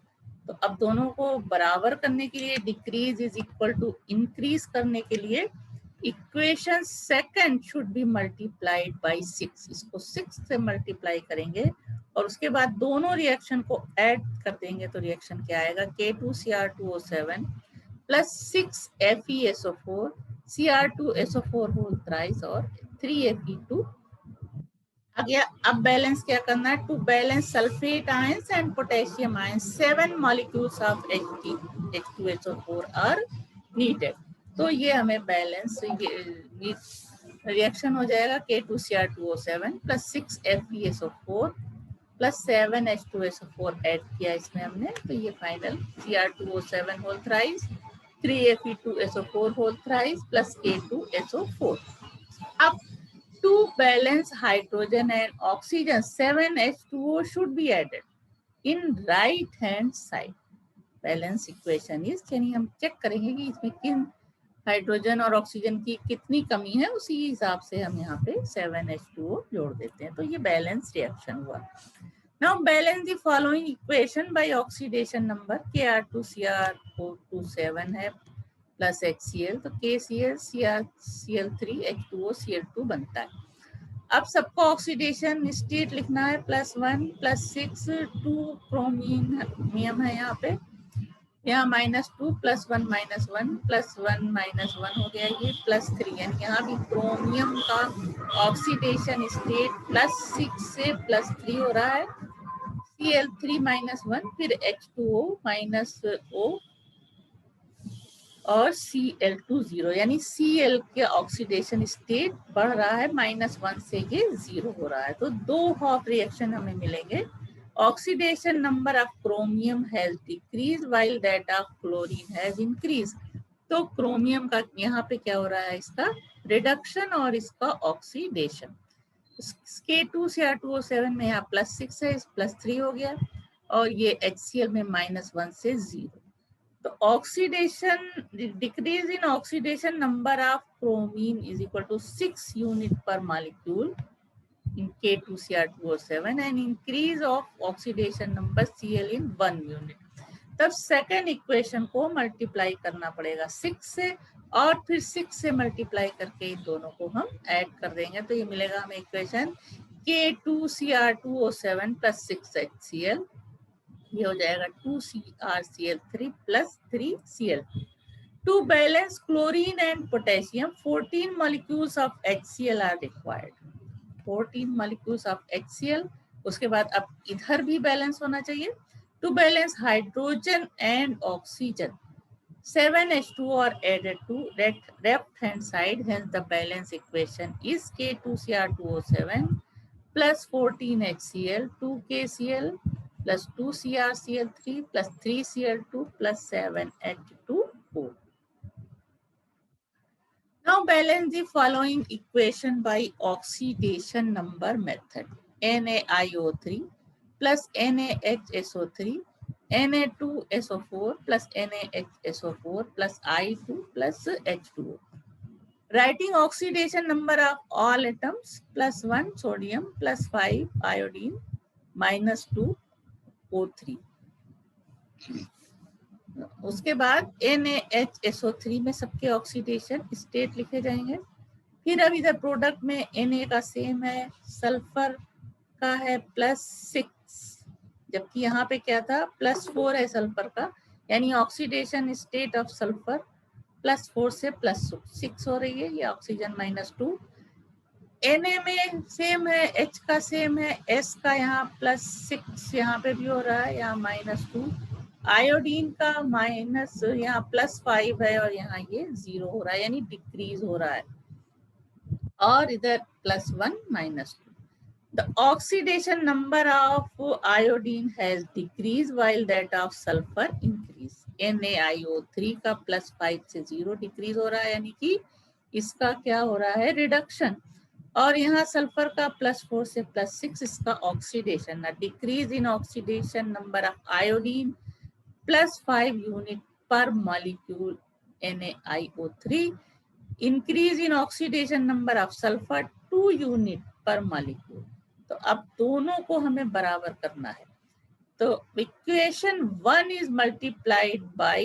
Speaker 1: तो अब दोनों को बराबर करने के लिए decrease is equal to increase करने के लिए equation second should be multiplied by 6, इसको 6 से मल्टीप्लाई करेंगे और उसके बाद दोनों रिएक्शन को ऐड कर देंगे तो रिएक्शन क्या आएगा, K2Cr2O7 plus 6 FeSO4 Cr2SO4 whole thrice और 3Fe2 आ गया। अब बैलेंस क्या करना है, to balance sulphate ions and potassium ions 7 molecules of H2SO4 are needed. तो ये हमें बैलेंस रिएक्शन हो जाएगा, K2Cr2O7 plus 6 FeSO4 plus 7 H2SO4 add किया इसमें हमने, तो ये final Cr2O7 whole thrice 3Fe2SO4 whole thrice plus K2SO4। अब to balance hydrogen and oxygen 7H2O should be added in right hand side. Balance equation is, यानी हम check करेंगे कि इसमें किन हाइड्रोजन और ऑक्सीजन की कितनी कमी है, उसी हिसाब से हम यहाँ पे 7H2O जोड़ देते हैं, तो ये बैलेंस रिएक्शन हुआ। Now balance the following equation by oxidation number, Kr2Cr427 है प्लस HCl, तो KCl Cl3 H2O Cl2 बनता है। अब सबको ऑक्सीडेशन स्टेट लिखना है, +1 +6 2 क्रोमियम है यहाँ पे, यहाँ -2 +1 -1 +1 -1 हो गया, ये +3, यानी यहाँ भी क्रोमियम का ऑक्सीडेशन स्टेट +6 से +3 हो रहा है, Cl3 -1 फिर H2O -O और Cl2 0, यानी Cl के ऑक्सीडेशन स्टेट बढ़ रहा है, -1 से ये 0 हो रहा है। तो दो हॉफ रिएक्शन हमें मिलेंगे। Oxidation number of chromium has decrease while that of chlorine has increase. तो क्रोमियम का यहाँ पे क्या हो रहा है, इसका रिडक्शन और इसका ऑक्सीडेशन। K2Cr2O7 में यहाँ +6 है, +3 हो गया, और ये HCl में -1 से 0। तो oxidation, decrease in oxidation number of chromium is equal to 6 unit per molecule in K2Cr2O7 and increase of oxidation number Cl in 1 unit। तब सेकेंड इक्वेशन को मल्टीप्लाई करना पड़ेगा 6 से, और फिर 6 से मल्टीप्लाई करके इन दोनों को हम ऐड कर देंगे, तो ये मिलेगा हमें इक्वेशन K2Cr2O7 + 6HCl, ये हो जाएगा 2CrCl3 + 3Cl। To balance chlorine and potassium 14 molecules of HCl are required। 14 molecules of HCl। उसके बाद अब इधर भी बैलेंस होना चाहिए। To balance hydrogen and oxygen 7H2 are added to left hand side, hence the balance equation is K2Cr2O7 plus 14HCl 2KCl plus 2CrCl3 plus 3Cl2 plus 7H2O। Now balance the following equation by oxidation number method। NaIO3 plus NaHSO3 Na2SO4 plus NaHSO4 plus I2 plus H2O। Writing oxidation number of all atoms +1 sodium plus 5 iodine -2 O3। उसके बाद NaHSO3 में सबके oxidation state लिखे जाएंगे। फिर अब इधर product में Na का सेम है, सल्फर का है +6, जबकि यहाँ पे क्या था +4 है सल्फर का, यानी ऑक्सीडेशन स्टेट ऑफ सल्फर +4 से +6 हो रही है, ये ऑक्सीजन -2। Na में सेम है, H का सेम है, S का यहाँ +6 यहाँ पे भी हो रहा है, यहाँ -2। आयोडीन का माइनस यहाँ +5 है और यहाँ ये 0 हो रहा है, यानी डिक्रीज हो रहा है, और इधर +1 -2। The oxidation number of iodine has decreased while that of sulfur increase। NaIO3 का +5 से 0 डिक्रीज हो रहा है, यानी कि इसका क्या हो रहा है, रिडक्शन। और यहाँ सल्फर का +4 से +6, इसका oxidation. Decrease in oxidation number of iodine +5 unit per molecule NaIO3, increase in oxidation number of sulphur 2 unit per molecule. तो अब दोनों को हमें बराबर करना है, तो equation 1 is multiplied by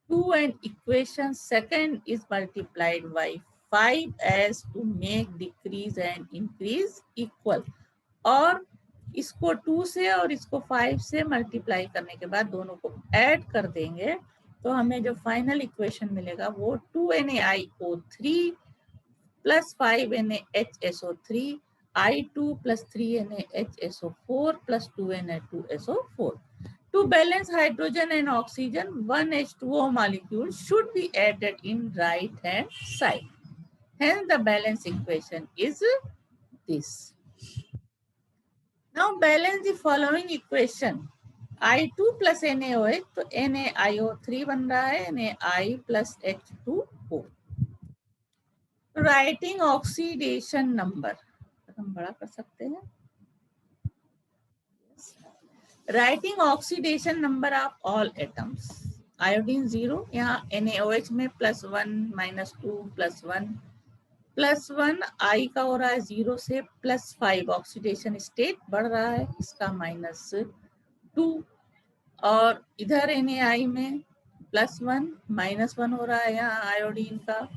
Speaker 1: 2 and equation second is multiplied by 5 as to make decrease and increase equal. और इसको 2 से और इसको 5 से मल्टीप्लाई करने के बाद दोनों को ऐड कर देंगे, तो हमें जो फाइनल इक्वेशन मिलेगा वो 2NaIO3 plus 5NaHSO3 I2 plus 3NaHSO4 plus 2Na2SO4। To balance hydrogen and oxygen, 1H2O molecule should be added in right hand side, hence the balance equation is this। Now balance the following equation। I2 plus NaOH, तो NaIO3 बन रहा है, Na plus H2O। Writing oxidation number हम बड़ा कर सकते हैं। Writing oxidation number of all atoms, iodine 0, यहाँ NaOH में +1 -2 +1 +1, I का हो रहा है 0 से +5, ऑक्सीडेशन स्टेट बढ़ रहा है, इसका -2। और इधर NaI में +1 -1 हो रहा है यहाँ आयोडीन का,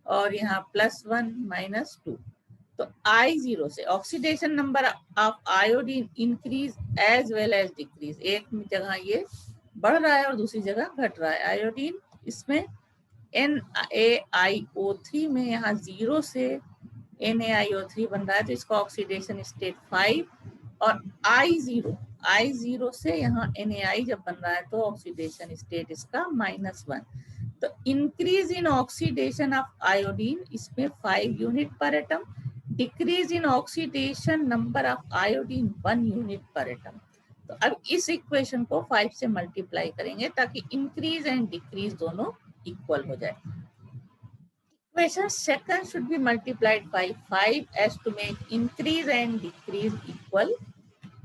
Speaker 1: और यहाँ +1 -2। तो I0 से oxidation number of iodine increase as well as decrease, एक जगह ये बढ़ रहा है और दूसरी जगह घट रहा है। आयोडीन इसमें NaIO3 में यहाँ 0 से NaIO3 बन रहा है, तो इसका ऑक्सीडेशन स्टेट 5, और I0 से यहाँ NaI जब बन रहा है तो ऑक्सीडेशन स्टेट इसका -1। तो increase in oxidation of iodine, इसमें 5 यूनिट पर atom, decrease in oxidation number of iodine 1 unit पर एटम। तो अब इस इक्वेशन को 5 से मल्टीप्लाई करेंगे ताकि इंक्रीज एंड डिक्रीज दोनों इक्वल हो जाए। Equation second should be multiplied by 5 as to make increase and decrease equal,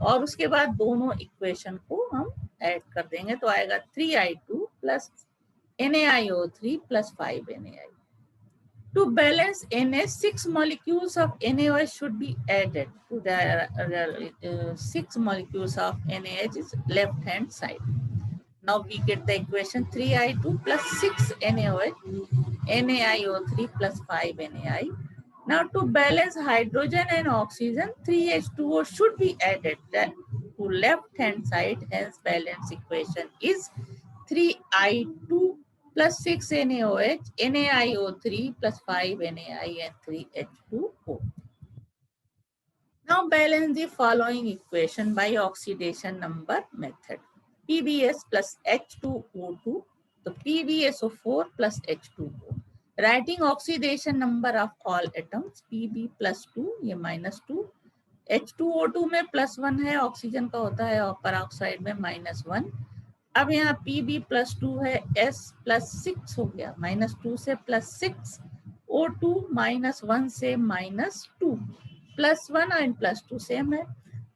Speaker 1: और उसके बाद दोनों इक्वेशन को हम ऐड कर देंगे तो आएगा 3i2 plus NaIO3 plus 5 NaI. To balance Na, 6 molecules of NaOH should be added to the 6 molecules of NaH is left hand side. Now we get the equation 3i2 plus 6 NaOH, NaIO3 plus 5 NaI. Now to balance hydrogen and oxygen, 3H2O should be added to left hand side, hence balance equation is 3i2 plus 6 NaOH, NaIO3 plus 5 NaI and 3H2O. Now balance the following equation by oxidation number method. PbS plus H2O2, so PbSO4 plus H2O. Writing oxidation number of all atoms, Pb plus 2, ये minus 2, H2O2 में plus 1 है, oxygen का होता है, और peroxide में minus 1. अब यहाँ Pb plus 2 है, S plus 6 हो गया, minus 2 से plus 6, O2 minus 1 से minus 2, plus 1 and plus 2 same है.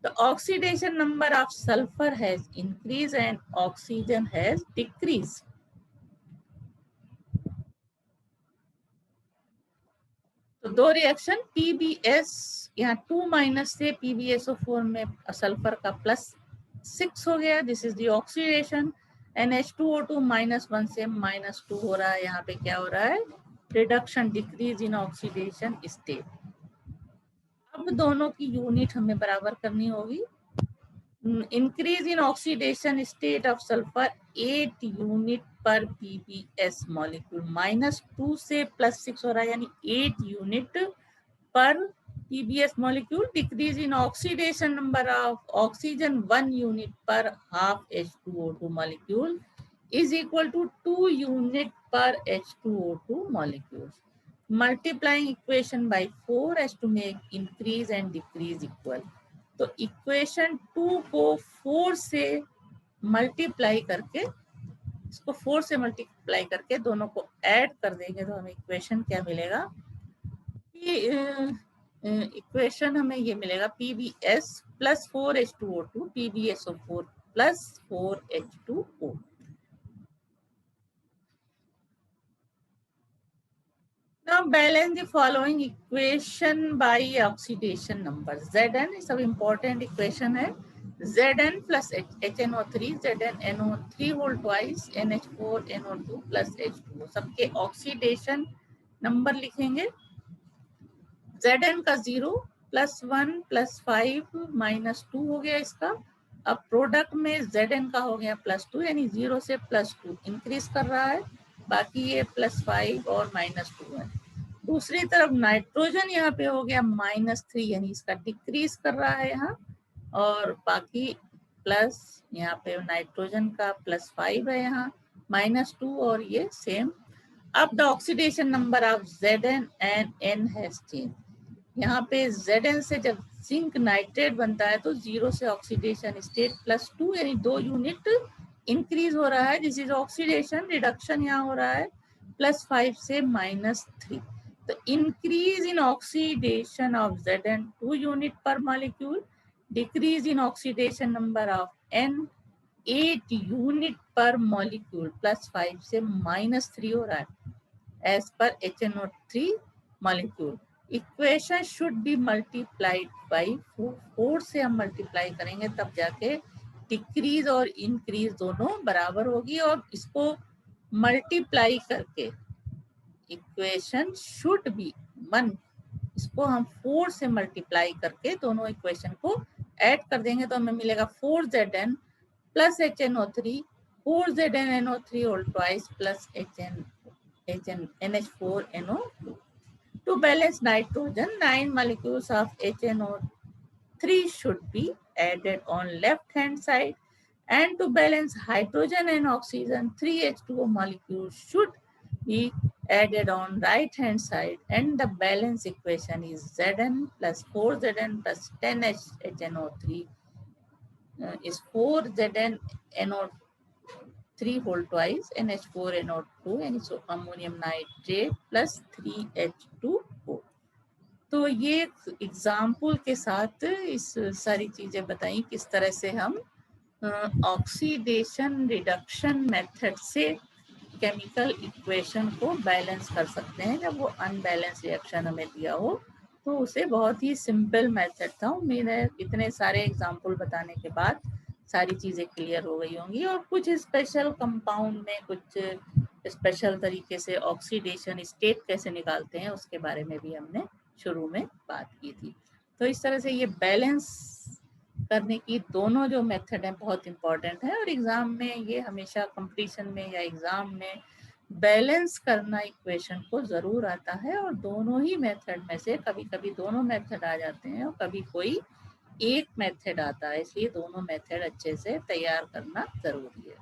Speaker 1: The oxidation number of sulfur has increased and oxygen has decreased. तो दो रिएक्शन PbS, यहाँ 2 माइनस से PbSO4 में सल्फर का प्लस 6 हो गया, this is the oxidation, and H2O2 minus 1 से माइनस 2 हो रहा है, यहाँ पे क्या हो रहा है, reduction, decrease in oxidation state. अब दोनों की यूनिट हमें बराबर करनी होगी. Increase in oxidation state of sulphur 8 unit per PbS molecule, minus 2 से प्लस 6 हो रहा है, यानी 8 unit per PbS molecule. Decrease in oxidation number of oxygen 1 unit per half H2O2 molecule is equal to 2 unit per H2O2 molecules. Multiplying equation by 4 as to make increase and decrease equal. तो equation 2 को 4 से multiply करके, इसको 4 से multiply करके दोनों को add कर देंगे तो हमें इक्वेशन क्या मिलेगा, इक्वेशन हमें ये मिलेगा PbS plus 4H2O2, PbSO4 plus 4H2O. Now balance the following equation by oxidation number. Zn is सब important equation है. Zn plus HNO3, ZnNO3 whole twice, NH4 NO2 plus H2O. सबके oxidation number लिखेंगे. Zn का 0 plus 1 plus 5 minus 2 हो गया इसका. अब product में Zn का हो गया प्लस 2, यानी 0 से प्लस 2 इंक्रीज कर रहा है, बाकी ये प्लस 5 और माइनस 2 है. दूसरी तरफ नाइट्रोजन यहाँ पे हो गया माइनस 3, यानी इसका डिक्रीज कर रहा है यहाँ, और बाकी प्लस यहाँ पे नाइट्रोजन का प्लस 5 है, यहाँ माइनस 2 और ये सेम. अब the oxidation number of Zn and N has change. यहाँ पे Zn से जब जिंक नाइट्रेट बनता है तो 0 से ऑक्सीडेशन स्टेट प्लस 2, यानी 2 यूनिट इंक्रीज हो रहा है, दिस इज ऑक्सीडेशन. रिडक्शन यहाँ हो रहा है प्लस 5 से minus 3. The increase in oxidation of Zn 2 unit per molecule, decrease in oxidation number of N 8 unit per molecule, plus 5 से minus 3 हो रहा है as per HNO3 molecule. Equation should be multiplied by 4. 4 से हम multiply करेंगे तब जाके decrease और इंक्रीज दोनों बराबर होगी, और इसको मल्टीप्लाई करके इक्वेशन शुड बी 1, इसको हम 4 से मल्टीप्लाई करके दोनों इक्वेशन को ऐड कर देंगे तो हमें मिलेगा 4Zn plus HNO3, 4ZnNO3 whole twice plus NH4NO2. To balance nitrogen, 9 molecules of HNO3 should be added on left hand side, and to balance hydrogen and oxygen, 3H2O molecules should be added on right hand side, and the balance equation is Zn plus 4Zn plus 10HNO3 is 4Zn NO3 whole twice NH4NO2 and so ammonium nitrate plus 3H2O। तो ये example के साथ इस सारी चीजें बताई किस तरह से हम ऑक्सीडेशन रिडक्शन मेथड से केमिकल इक्वेशन को बैलेंस कर सकते हैं जब वो अनबैलेंस रिएक्शन हमें दिया हो। तो उसे बहुत ही सिंपल मेथड था। उम्मीद है इतने सारे एग्जाम्पल बताने के बाद सारी चीज़ें क्लियर हो गई होंगी, और कुछ स्पेशल कंपाउंड में कुछ स्पेशल तरीके से ऑक्सीडेशन स्टेट कैसे निकालते हैं उसके बारे में भी हमने शुरू में बात की थी। तो इस तरह से ये बैलेंस करने की दोनों जो मेथड है बहुत इंपॉर्टेंट है, और एग्जाम में ये हमेशा कंपटीशन में या एग्जाम में बैलेंस करना इक्वेशन को जरूर आता है, और दोनों ही मेथड में से कभी कभी दोनों मेथड आ जाते हैं और कभी कोई एक मेथड आता है, इसलिए दोनों मेथड अच्छे से तैयार करना जरूरी है।